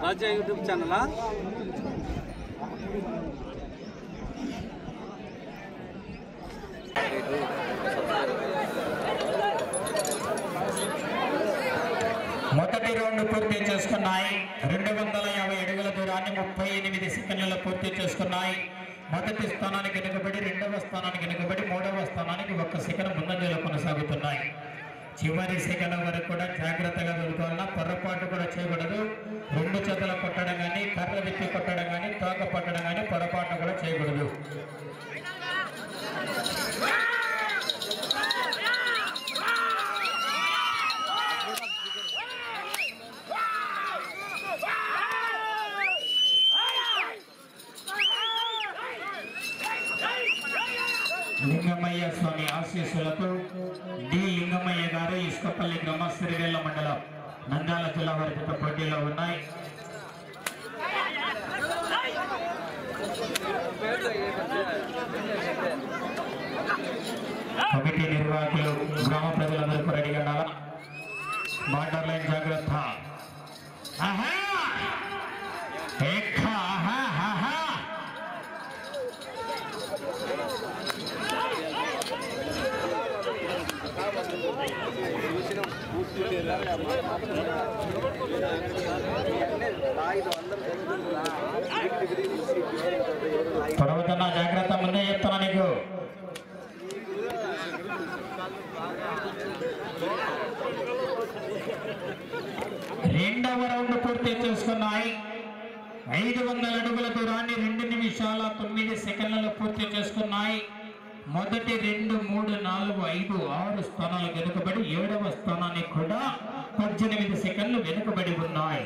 రాజా YouTube channel మొదటి round పూర్తి చేసుకున్నాయి. 250 అడుగుల దూరాన్ని 38 సెకండ్లలో పూర్తి చేసుకున్నాయి. మొదటి స్థానానికి వెనుకబడి, రెండవ స్థానానికి వెనుకబడి, మూడవ స్థానానికి 1 సెకండ్ ముందంజలో కొనసాగుతున్నాయి. చివరి సెకండ్ వరకు కూడా జాగ్రత్తగా దొరుకోవాలన్నా పొరపాటు కూడా చేయకూడదు. 2 చేతులు కొట్టడం కానీ, కర్ర తిప్పి కొట్టడం కానీ, తోక పట్టడం కానీ పొరపాటు కూడా చేయకూడదు. లింగమయ్య స్వామి ఆశీస్సులతో డి లింగమయ్య గారు ఇసుకపల్లి గ్రామ సిరివేళ్ల మండలం నంద్యాల జిల్లా వారి పోటీలో ఉన్నాయి. కమిటీ నిర్వాహకులు గ్రామ ప్రజలందరికీ రెడీగా ఉండాలా. బార్డర్ లైన్ జాగ్రత్త. పర్వతన్న జాగ్రత్త, ముందే చెప్తాను నీకు. రెండవ రౌండ్ పూర్తి చేసుకున్నాయి. 500 అడుగుల దూరాన్ని 2 నిమిషాల 9 సెకండ్లలో పూర్తి చేసుకున్నాయి. మొదటి 2, 3, 4, 5, 6 స్థానాలు వెనుకబడి 7వ స్థానానికి కూడా 18 సెకండ్లు వెనుకబడి ఉన్నాయి.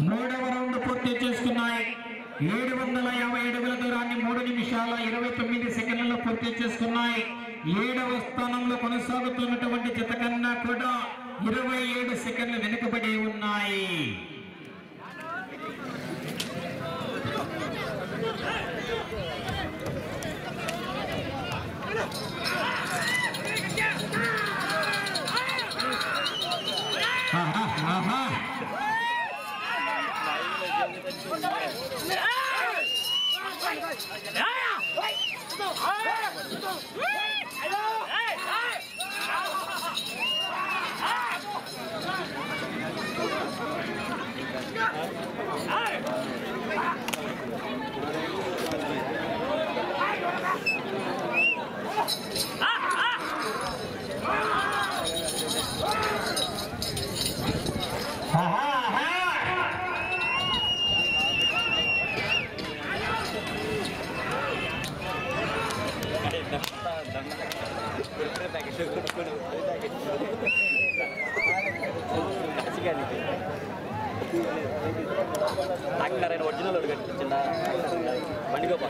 మూడవ రౌండ్ పూర్తి చేసుకున్నాయి. 750 అడుగుల దూరాన్ని 3 నిమిషాల 29 సెకండ్లలో పూర్తి చేసుకున్నాయి. 7వ స్థానంలో కొనసాగుతున్నటువంటి జత కన్నా కూడా 27 సెకండ్లు వెనుకబడి ఉన్నాయి. ఒరిజినల్ చిన్న బండిగోప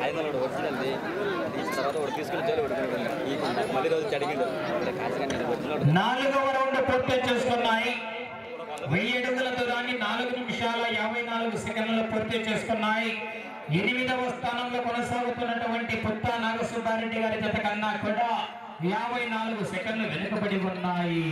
500 ఒరిజినల్ తర్వాత తీసుకెళ్ళి మళ్ళీ రోజు అడిగిండు. 4వ రౌండ్ పూర్తి చేసుకున్నాయి. 1000 అడుగుల దూరాన్ని 4 నిమిషాల 54 సెకండ్లలో పూర్తి చేసుకున్నాయి. 8వ స్థానంలో కొనసాగుతున్నటువంటి పుత్తా నాగసుబ్బారెడ్డి గారి జత కన్నా కూడా 54 సెకండ్లు వెనుకబడి ఉన్నాయి.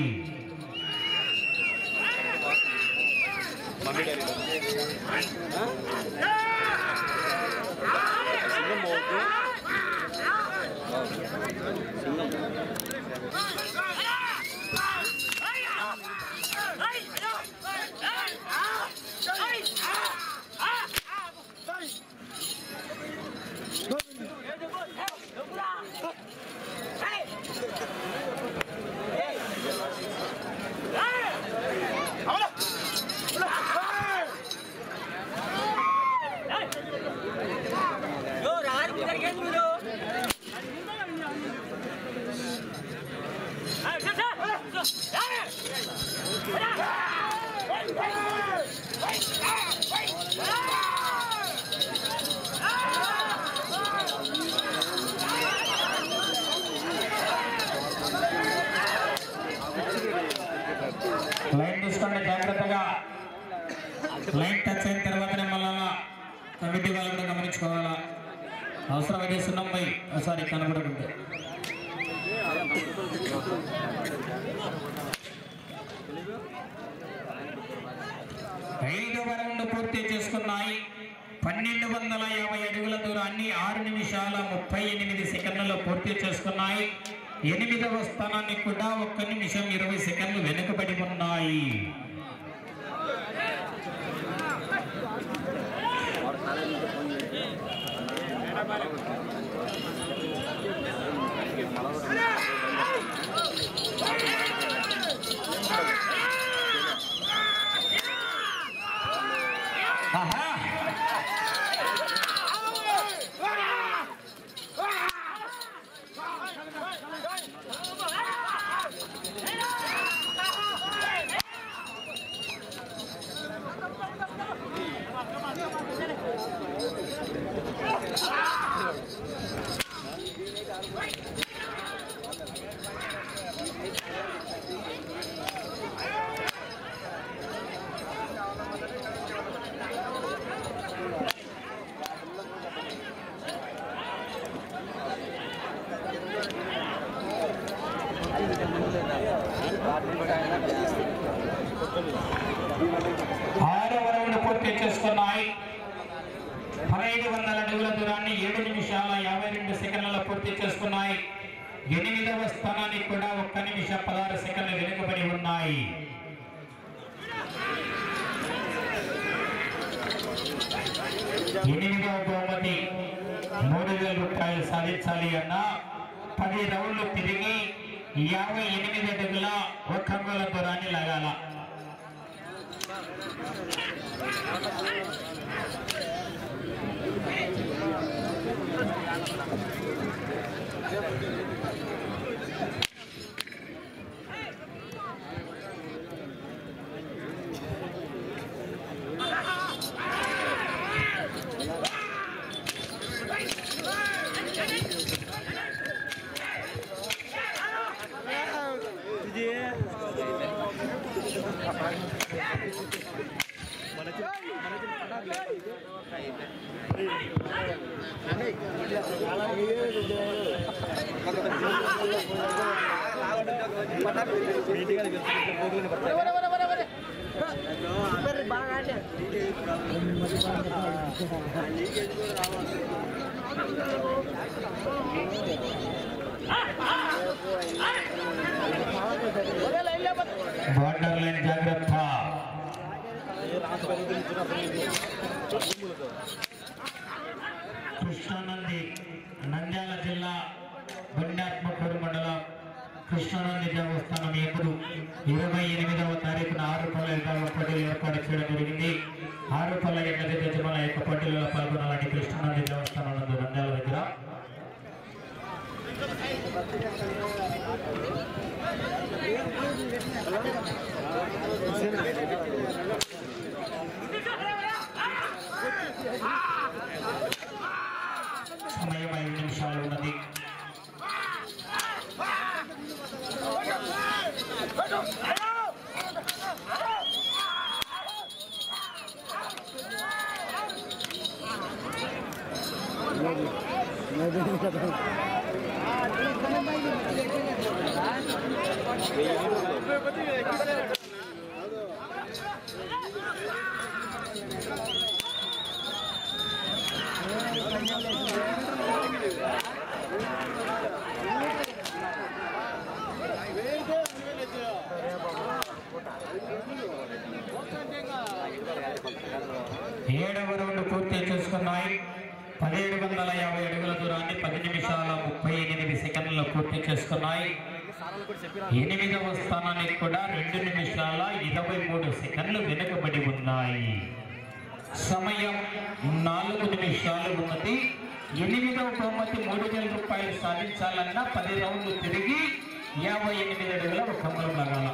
చూసుకోండి జాగ్రత్తగా. లైన్ టచ్ అయిన తర్వాతనే మళ్ళా కమిటీ వాళ్ళు కూడా గమనించుకోవాలా. అవసరమైతే సున్నంపై ఒకసారి కనబడుతుంది. 5వ రౌండ్ పూర్తి చేసుకున్నాయి. 1250 అడుగుల దూరాన్ని 6 నిమిషాల 38 సెకండ్లలో పూర్తి చేసుకున్నాయి. 8వ స్థానాన్ని కూడా 1 నిమిషం 20 సెకండ్లు వెనుకబడి ఉన్నాయి. ఆరవ రౌండ్ పూర్తి చేసుకున్నాయి. 1500 అడుగుల దూరాన్ని 7 నిమిషాల 52 సెకండ్లలో పూర్తి చేసుకున్నాయి. 8వ స్థానానికి కూడా 1 నిమిషం 16 సెకండ్లు వెనుకబడి ఉన్నాయి. ఎనిమిదవ బహుమతి 3000 రూపాయలు సాధించాలి అన్న 10 రౌండ్లు తిరిగి 58 అడుగుల 1 అంగుళ దూరాన్ని లాగాల. బార్డర్ లైన్ జాగ్రత్త. కృష్ణానంది నంద్యాల జిల్లా బండాత్మకూరు మండలం కృష్ణానంది దేవస్థానం ఎప్పుడు 28వ తారీఖున 6 పళ్ళ విభాగం పోటీలు ఏర్పాటు చేయడం జరిగింది. 6 పళ్ళ ఎన్నది యజమాన యొక్క పోటీలలో పాల్గొనాలని కృష్ణానంది దేవస్థానం నందు నంద్యాల దగ్గర సమయం 5 నిమిషాలు ఉన్నది. ఏడవ రౌండ్ పూర్తి చేసుకున్నాయి. 1750 అడుగుల దూరాన్ని 10 నిమిషాల 38 సెకండ్లలో పూర్తి చేసుకున్నాయి. 8వ స్థానానికి కూడా 2 నిమిషాల 23 సెకండ్లు వెనుకబడి ఉన్నాయి. సమయం 4 నిమిషాలు ఉన్నది. 8వ బహుమతి 3000 రూపాయలు సాధించాలన్నా 10 రౌండ్లు తిరిగి 58 అడుగుల 1 అంగుళం లాగాల.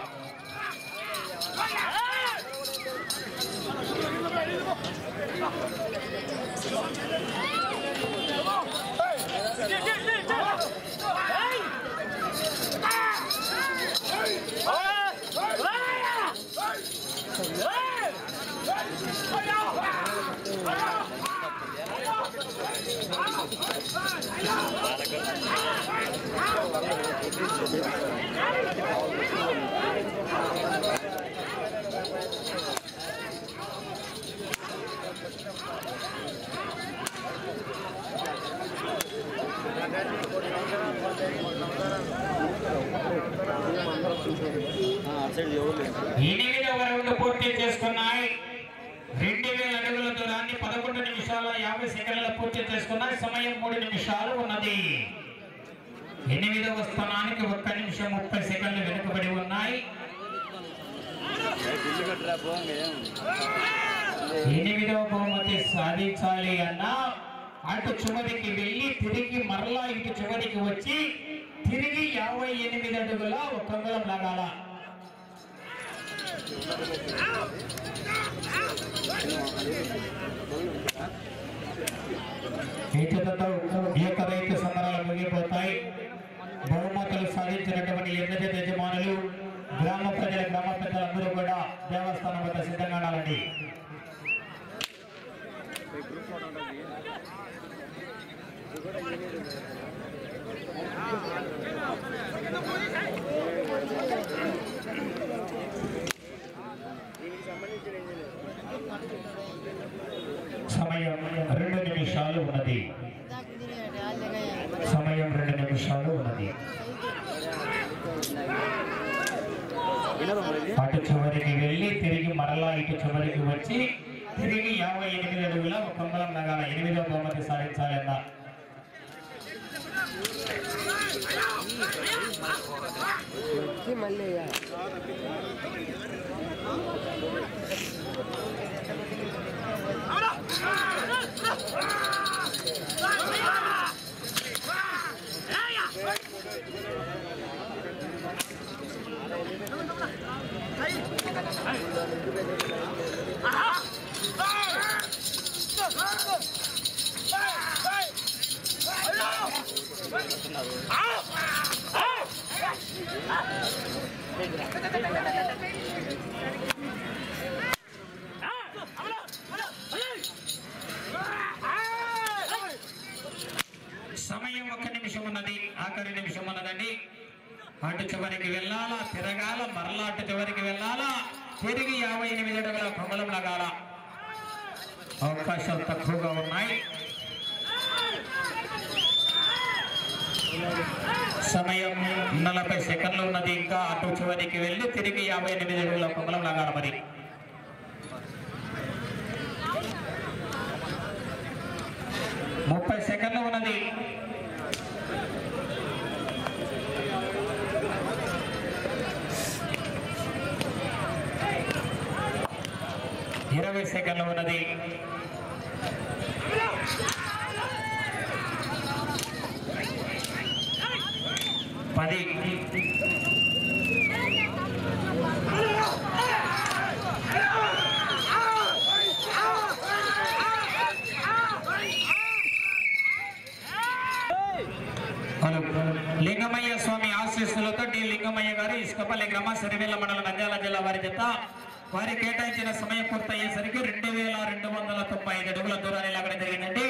ఎనిమిదవ రౌండ్ పూర్తి చేసుకున్నాయి. 2000 అడుగుల దూరాన్ని 11 నిమిషాల 50 సెకండ్ల పూర్తి చేసుకున్నాయి. సమయం 3 నిమిషాలు ఉన్నది. 8వ స్థానానికి 1 నిమిషం 30 సెకండ్లు వెనుకబడి ఉన్నాయి. 8వ బహుమతి సాధించాలి అన్నా అటు చివరికి వెళ్ళి తిరిగి మరలా ఇటు చివరికి వచ్చి తిరిగి 58 అడుగుల 1 అంగుళం లాగాల. ఏకరైతు సమరాలు ముగిపోతాయి. బహుమతులు సాధించినటువంటి ఎన్నజ యజమానులు గ్రామ ప్రజల గ్రామ పెద్దలందరూ కూడా దేవస్థానం వద్ద సిద్ధంగా ఉండాలండి. సమయం 2 నిమిషాలు ఉన్నది. సమయం 2 నిమిషాలు ఉన్నది. అటు చివరికి వెళ్ళి తిరిగి మరలా ఇటు చివరికి వచ్చి తిరిగి 58 అడుగుల 1 అంగుళం లాగాల. 8వ బహుమతి సాధించాలన్నా సమయం 1 నిమిషం ఉన్నది. ఆఖరి నిమిషం ఉన్నదండి. అటు చివరికి వెళ్ళాలా, తిరగాల, మరలా అటు చివరికి వెళ్ళాలా, తిరిగి 58 అడుగుల కొమ్మలం లాగాల. అవకాశాలు తక్కువగా ఉన్నాయి. సమయం 40 సెకండ్లు ఉన్నది. ఇంకా అటు చివరికి వెళ్ళి తిరిగి 58 అడుగుల కొమ్మలం లాగాల. మరి 30 సెకండ్లు ఉన్నది. ఇరవై సెకండ్లు ఉన్నది. 10. లింగమయ్య స్వామి ఆశీస్సులతో డి లింగమయ్య గారు ఇసుకపల్లి గ్రామ సిరివెల్ల మండలం నంద్యాల జిల్లా వారి జత వారి కేటాయించిన సమయం పూర్తయ్యేసరికి 2295 అడుగుల దూరాన్ని లాగడం జరిగిందండి.